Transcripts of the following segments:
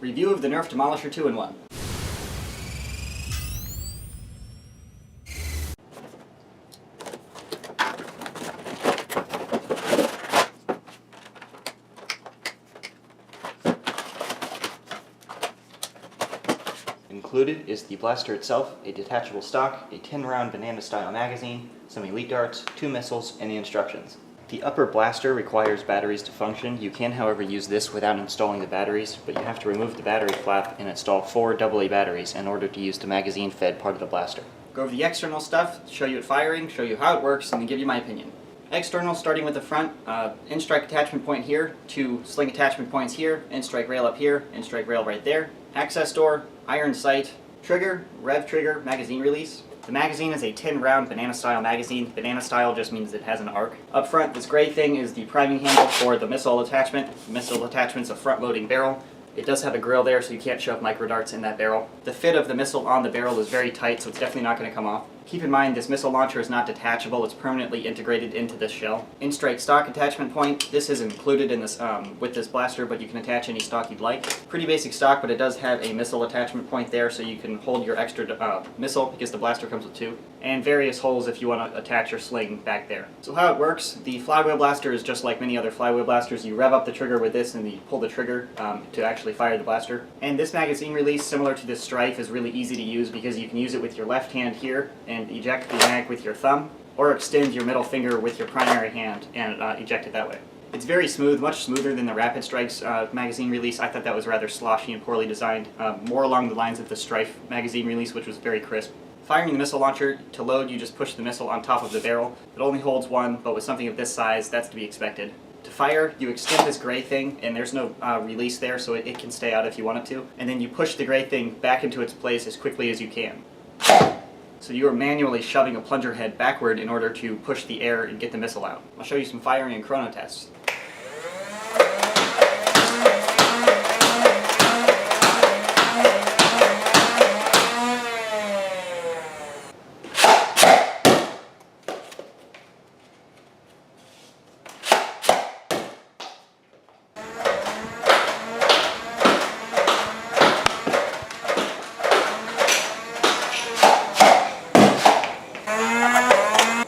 Review of the Nerf Demolisher 2-in-1. Included is the blaster itself, a detachable stock, a 10-round banana-style magazine, some elite darts, 2 missiles, and the instructions. The upper blaster requires batteries to function. You can, however, use this without installing the batteries, but you have to remove the battery flap and install 4 AA batteries in order to use the magazine-fed part of the blaster. Go over the external stuff, show you it firing, show you how it works, and then give you my opinion. External, starting with the front, in-strike attachment point here, 2 sling attachment points here, in-strike rail up here, in-strike rail right there, access door, iron sight, trigger, rev trigger, magazine release. The magazine is a 10-round banana-style magazine. Banana-style just means it has an arc. Up front, this gray thing is the priming handle for the missile attachment. The missile attachment's a front-loading barrel. It does have a grill there, so you can't shove micro darts in that barrel. The fit of the missile on the barrel is very tight, so it's definitely not going to come off. Keep in mind, this missile launcher is not detachable, it's permanently integrated into this shell. In-strike stock attachment point, this is included in this with this blaster, but you can attach any stock you'd like. Pretty basic stock, but it does have a missile attachment point there, so you can hold your extra missile, because the blaster comes with 2. And various holes if you want to attach your sling back there. So how it works, the flywheel blaster is just like many other flywheel blasters. You rev up the trigger with this and you pull the trigger to actually fire the blaster. And this magazine release, similar to this Strife, is really easy to use because you can use it with your left hand here and eject the mag with your thumb, or extend your middle finger with your primary hand and eject it that way. It's very smooth, much smoother than the Rapid Strike's magazine release. I thought that was rather sloshy and poorly designed, more along the lines of the Strife magazine release, which was very crisp. Firing the missile launcher, to load you just push the missile on top of the barrel. It only holds 1, but with something of this size, that's to be expected. To fire, you extend this gray thing, and there's no release there, so it can stay out if you want it to. And then you push the gray thing back into its place as quickly as you can. So you are manually shoving a plunger head backward in order to push the air and get the missile out. I'll show you some firing and chrono tests.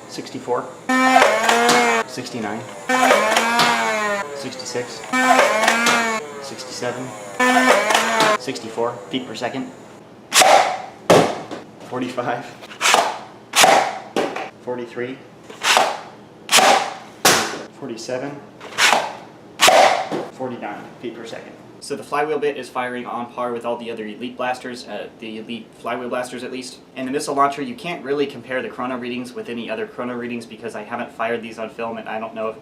"64, 69, 66, 67, 64 feet per second, 45, 43, 47, 49 feet per second. So the flywheel bit is firing on par with all the other Elite blasters, the Elite flywheel blasters at least. And the missile launcher, you can't really compare the chrono readings with any other chrono readings because I haven't fired these on film and I don't know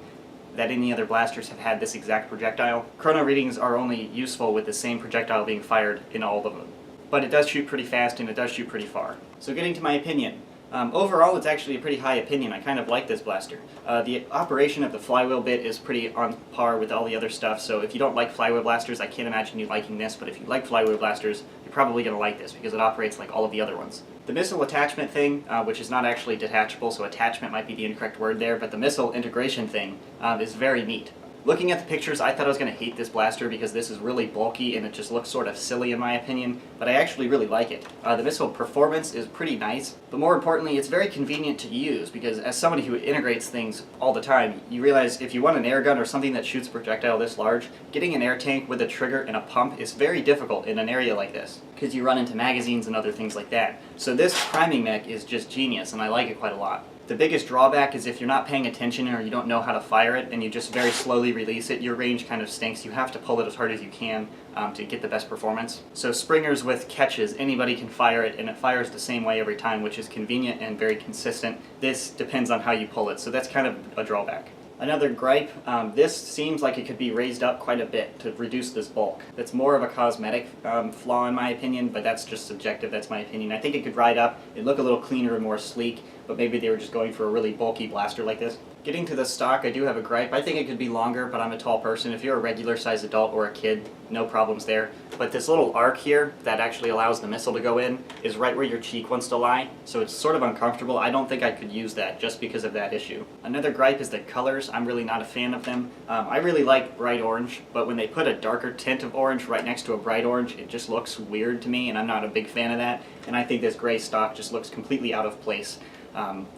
that any other blasters have had this exact projectile. Chrono readings are only useful with the same projectile being fired in all of them. But it does shoot pretty fast and it does shoot pretty far. So getting to my opinion. Overall, it's actually a pretty high opinion. I kind of like this blaster. The operation of the flywheel bit is pretty on par with all the other stuff, so if you don't like flywheel blasters, I can't imagine you liking this, but if you like flywheel blasters, you're probably going to like this because it operates like all of the other ones. The missile attachment thing, which is not actually detachable, so attachment might be the incorrect word there, but the missile integration thing is very neat. Looking at the pictures, I thought I was going to hate this blaster because this is really bulky and it just looks sort of silly in my opinion, but I actually really like it. The missile performance is pretty nice, but more importantly, it's very convenient to use because as somebody who integrates things all the time, you realize if you want an air gun or something that shoots a projectile this large, getting an air tank with a trigger and a pump is very difficult in an area like this because you run into magazines and other things like that. So this priming mech is just genius and I like it quite a lot. The biggest drawback is if you're not paying attention or you don't know how to fire it and you just very slowly release it, your range kind of stinks. You have to pull it as hard as you can to get the best performance. So springers with catches, anybody can fire it and it fires the same way every time, which is convenient and very consistent. This depends on how you pull it, so that's kind of a drawback. Another gripe, this seems like it could be raised up quite a bit to reduce this bulk. That's more of a cosmetic flaw in my opinion, but that's just subjective, that's my opinion. I think it could ride up, it'd look a little cleaner and more sleek, but maybe they were just going for a really bulky blaster like this. Getting to the stock, I do have a gripe. I think it could be longer, but I'm a tall person. If you're a regular sized adult or a kid, no problems there. but this little arc here that actually allows the missile to go in is right where your cheek wants to lie, so it's sort of uncomfortable. I don't think I could use that just because of that issue. Another gripe is the colors. I'm really not a fan of them. I really like bright orange, but when they put a darker tint of orange right next to a bright orange, it just looks weird to me, and I'm not a big fan of that, and I think this gray stock just looks completely out of place.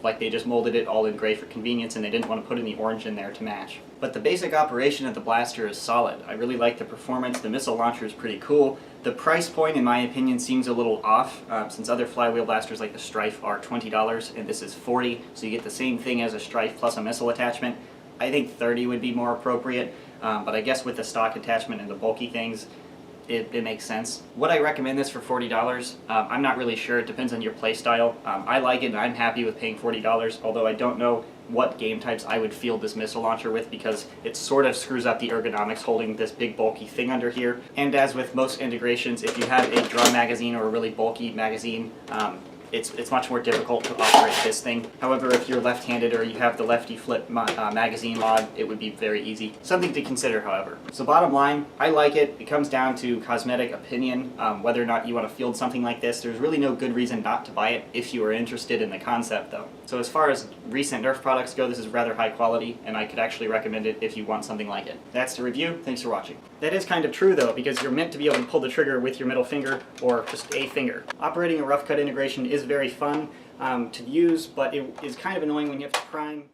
Like they just molded it all in gray for convenience and they didn't want to put any orange in there to match. But the basic operation of the blaster is solid. I really like the performance. The missile launcher is pretty cool. The price point, in my opinion, seems a little off, since other flywheel blasters like the Strife are $20 and this is $40, so you get the same thing as a Strife plus a missile attachment. I think $30 would be more appropriate, but I guess with the stock attachment and the bulky things, it makes sense. Would I recommend this for $40? I'm not really sure. It depends on your play style. I like it and I'm happy with paying $40, although I don't know what game types I would field this missile launcher with because it sort of screws up the ergonomics holding this big bulky thing under here. And as with most integrations, if you have a drum magazine or a really bulky magazine, it's much more difficult to operate this thing. However, if you're left-handed or you have the lefty flip magazine mod, it would be very easy. Something to consider, however. So bottom line, I like it. It comes down to cosmetic opinion, whether or not you want to field something like this. There's really no good reason not to buy it if you are interested in the concept, though. So as far as recent Nerf products go, this is rather high quality, and I could actually recommend it if you want something like it. That's the review. Thanks for watching. That is kind of true, though, because you're meant to be able to pull the trigger with your middle finger or just a finger. Operating a rough cut integration is very fun to use, but it is kind of annoying when you have to prime